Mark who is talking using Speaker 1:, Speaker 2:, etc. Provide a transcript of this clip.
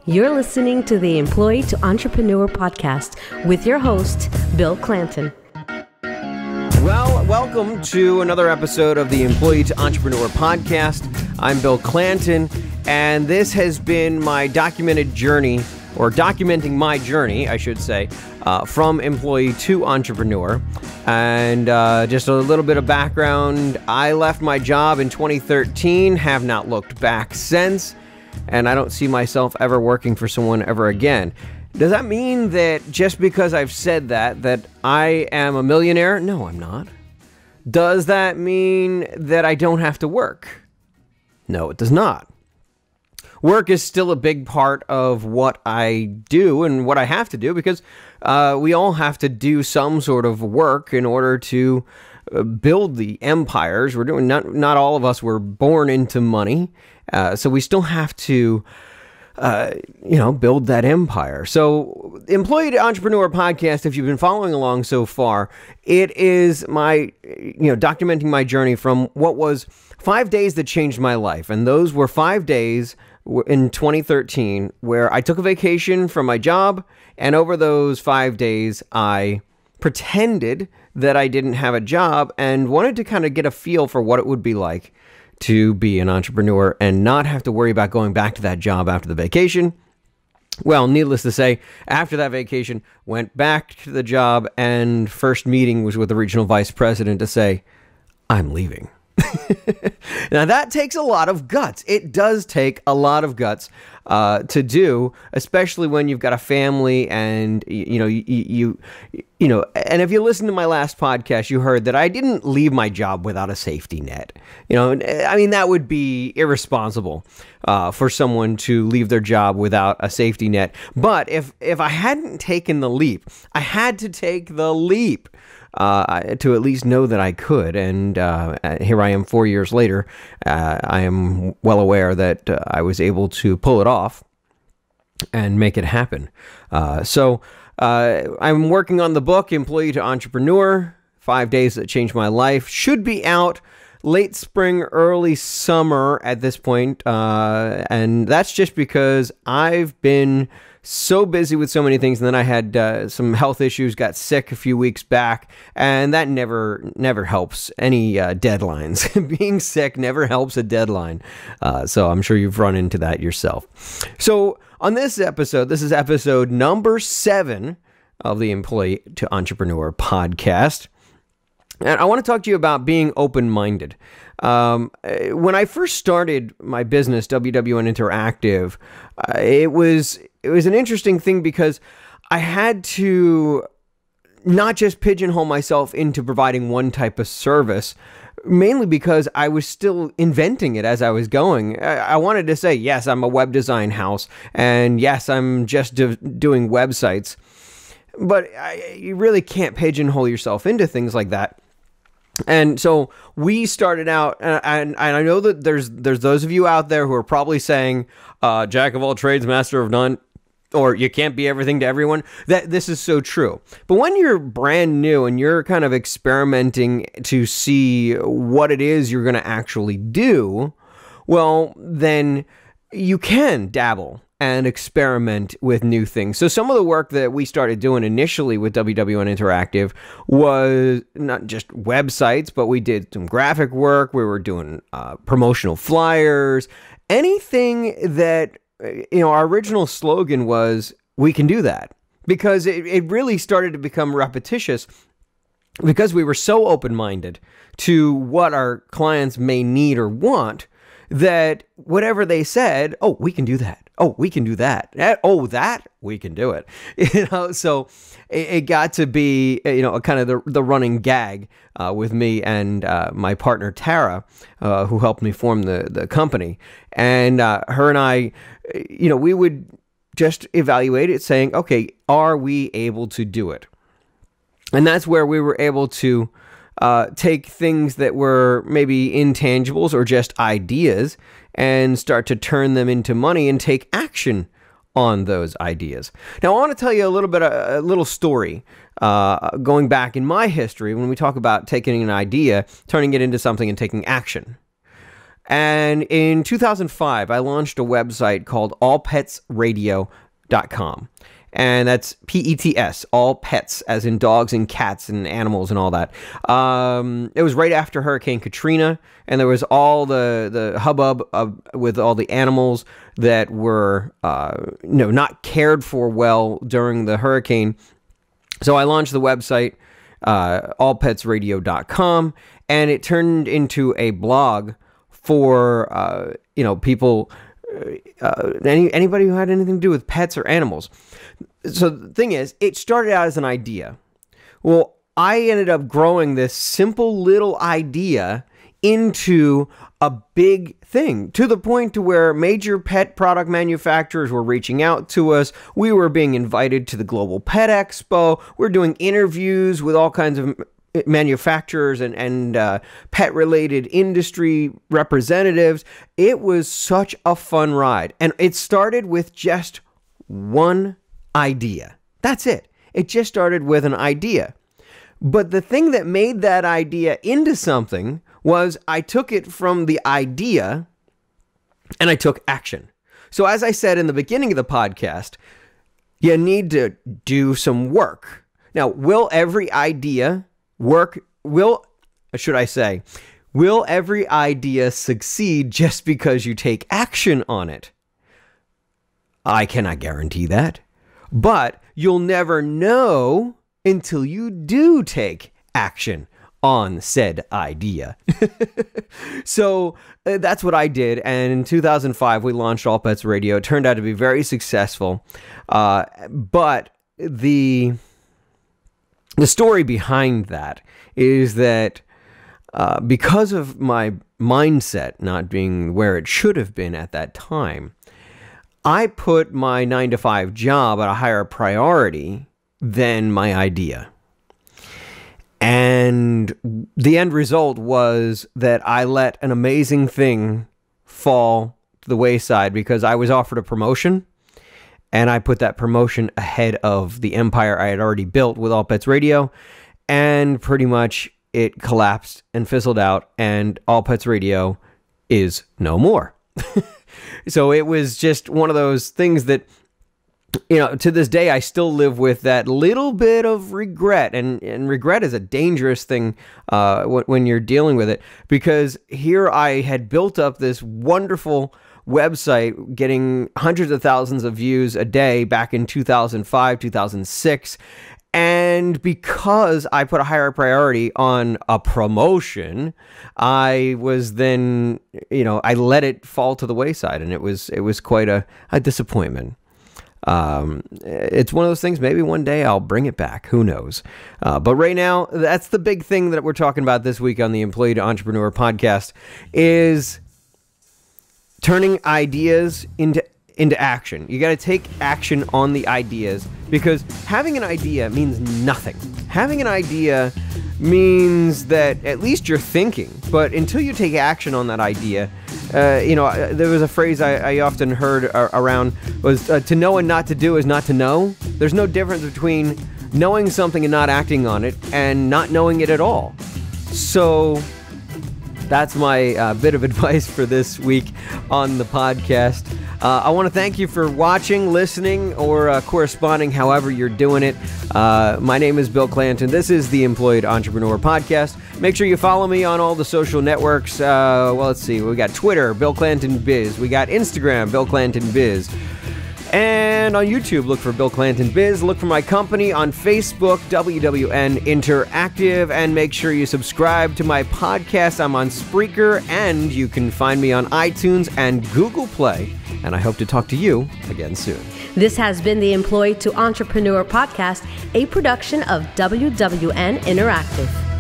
Speaker 1: You're listening to the Employee to Entrepreneur podcast with your host, Bill Clanton.
Speaker 2: Well, welcome to another episode of the Employee to Entrepreneur podcast. I'm Bill Clanton, and this has been my documented journey, or documenting my journey, I should say, from employee to entrepreneur. And just a little bit of background, I left my job in 2013, have not looked back since, and I don't see myself ever working for someone ever again. Does that mean that just because I've said that I am a millionaire? No, I'm not. Does that mean that I don't have to work? No, it does not. Work is still a big part of what I do and what I have to do because we all have to do some sort of work in order to build the empires. We're doing not all of us were born into money, so we still have to build that empire. So, Employee to Entrepreneur podcast, if you've been following along so far, it is my, documenting my journey from what was 5 days that changed my life. And those were 5 days in 2013 where I took a vacation from my job. And over those 5 days, I pretended that I didn't have a job and wanted to kind of get a feel for what it would be like to be an entrepreneur and not have to worry about going back to that job after the vacation. Well, needless to say, after that vacation, went back to the job, and first meeting was with the regional vice president to say, I'm leaving. Now, that takes a lot of guts. It does take a lot of guts to do, especially when you've got a family and, and if you listen to my last podcast, you heard that I didn't leave my job without a safety net. That would be irresponsible for someone to leave their job without a safety net. But if I hadn't taken the leap, I had to take the leap to at least know that I could. And here I am 4 years later. I am well aware that I was able to pull it off and make it happen. So I'm working on the book, Employee to Entrepreneur, 5 Days That Changed My Life. Should be out late spring, early summer at this point. And that's just because I've been so busy with so many things, and then I had some health issues, got sick a few weeks back, and that never helps any deadlines. Being sick never helps a deadline, so I'm sure you've run into that yourself. So on this episode, this is episode number 7 of the Employee to Entrepreneur podcast, and I want to talk to you about being open-minded. When I first started my business, WWN Interactive, it was an interesting thing because I had to not just pigeonhole myself into providing one type of service, mainly because I was still inventing it as I was going. I wanted to say, yes, I'm a web design house, and yes, I'm just doing websites, but you really can't pigeonhole yourself into things like that. And so we started out, and I know that there's those of you out there who are probably saying, jack of all trades, master of none, or you can't be everything to everyone. That this is so true. But when you're brand new and you're kind of experimenting to see what it is you're going to actually do, well, then you can dabble and experiment with new things. So some of the work that we started doing initially with WWN Interactive was not just websites, but we did some graphic work. We were doing promotional flyers, anything that, our original slogan was, we can do that, because it really started to become repetitious because we were so open-minded to what our clients may need or want that whatever they said, oh, we can do that. Oh, we can do that. Oh, that we can do it. So it got to be, kind of the running gag with me and my partner Tara, who helped me form the company. And her and I, we would just evaluate it, saying, okay, are we able to do it? And that's where we were able to take things that were maybe intangibles or just ideas and start to turn them into money and take action on those ideas. Now, I want to tell you a little story going back in my history when we talk about taking an idea, turning it into something and taking action. And in 2005, I launched a website called allpetsradio.com. And that's P-E-T-S, all pets, as in dogs and cats and animals and all that. It was right after Hurricane Katrina, and there was all the hubbub with all the animals that were not cared for well during the hurricane. So I launched the website, allpetsradio.com, and it turned into a blog for people, anybody who had anything to do with pets or animals. So the thing is, it started out as an idea. Well, I ended up growing this simple little idea into a big thing, to the point to where major pet product manufacturers were reaching out to us. We were being invited to the Global Pet Expo. We're doing interviews with all kinds of manufacturers and pet-related industry representatives. It was such a fun ride. And it started with just one idea. That's it. It just started with an idea. But the thing that made that idea into something was I took it from the idea and I took action. So as I said in the beginning of the podcast, you need to do some work. Now, will every idea work? Will every idea succeed just because you take action on it? I cannot guarantee that. But you'll never know until you do take action on said idea. So that's what I did. And in 2005, we launched All Pets Radio. It turned out to be very successful. But the story behind that is that because of my mindset not being where it should have been at that time, I put my 9-to-5 job at a higher priority than my idea. And the end result was that I let an amazing thing fall to the wayside because I was offered a promotion, and I put that promotion ahead of the empire I had already built with All Pets Radio, and pretty much it collapsed and fizzled out, and All Pets Radio is no more. So it was just one of those things that, to this day, I still live with that little bit of regret. And regret is a dangerous thing when you're dealing with it, because here I had built up this wonderful website getting hundreds of thousands of views a day back in 2005, 2006. And because I put a higher priority on a promotion, I was then, I let it fall to the wayside, and it was quite a disappointment. It's one of those things, maybe one day I'll bring it back. Who knows? But right now, that's the big thing that we're talking about this week on the Employee to Entrepreneur podcast, is turning ideas into action. You got to take action on the ideas, because having an idea means nothing. Having an idea means that at least you're thinking, but until you take action on that idea, there was a phrase I often heard around was to know and not to do is not to know. There's no difference between knowing something and not acting on it and not knowing it at all. So that's my bit of advice for this week on the podcast. I want to thank you for watching, listening, or corresponding, however you're doing it. My name is Bill Clanton. This is the Employee to Entrepreneur podcast. Make sure you follow me on all the social networks. Let's see. We got Twitter, Bill Clanton Biz. We got Instagram, Bill Clanton Biz. And on YouTube, look for Bill Clanton Biz. Look for my company on Facebook, WWN Interactive. And make sure you subscribe to my podcast. I'm on Spreaker, and you can find me on iTunes and Google Play. And I hope to talk to you again soon.
Speaker 1: This has been the Employee to Entrepreneur podcast, a production of WWN Interactive.